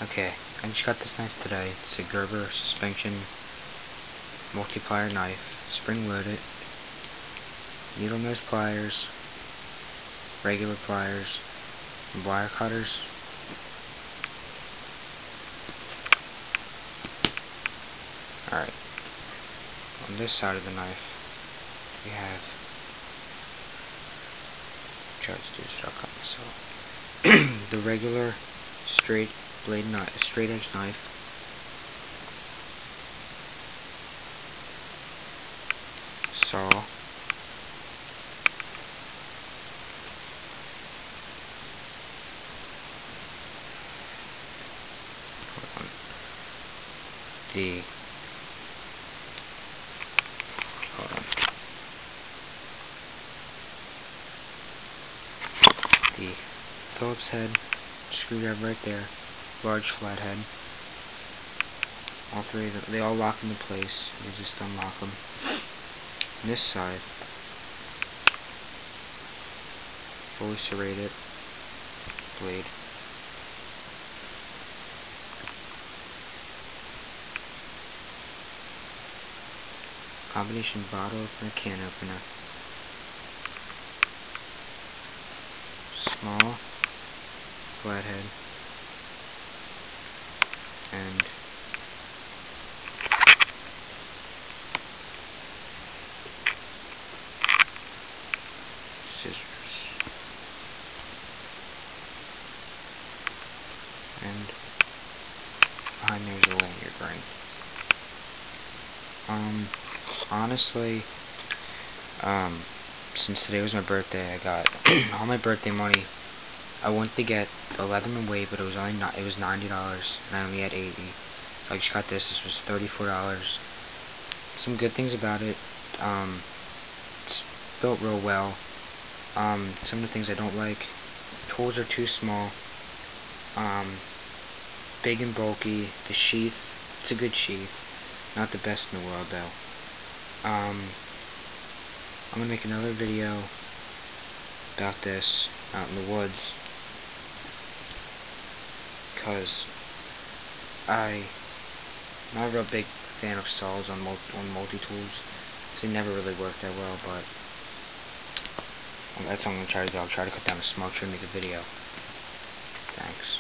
Okay, I just got this knife today. It's a Gerber suspension multiplier knife, spring loaded, needle nose pliers, regular pliers, and wire cutters. Alright, on this side of the knife we have, try to do this without cutting myself, the regular straight blade knife, straight edge knife, saw, the the Phillips head, screwdriver right there, large flat head. All three of them, they all lock into place. You just unlock them. On this side, fully serrated blade. Combination bottle opener, can opener. Small flathead and scissors. And behind there's a lanyard ring. Honestly, since today was my birthday, I got all my birthday money. I wanted to get 11 in weight, but it was $90, and I only had 80. So I just got this. This was $34. Some good things about it. It's built real well. Some of the things I don't like: tools are too small. Big and bulky. The sheath, it's a good sheath. Not the best in the world though. I'm gonna make another video about this out in the woods, because I'm not a real big fan of saws on multi-tools. They never really work that well, but that's what I'm gonna try to do. I'll try to cut down a small tree and make a video. Thanks.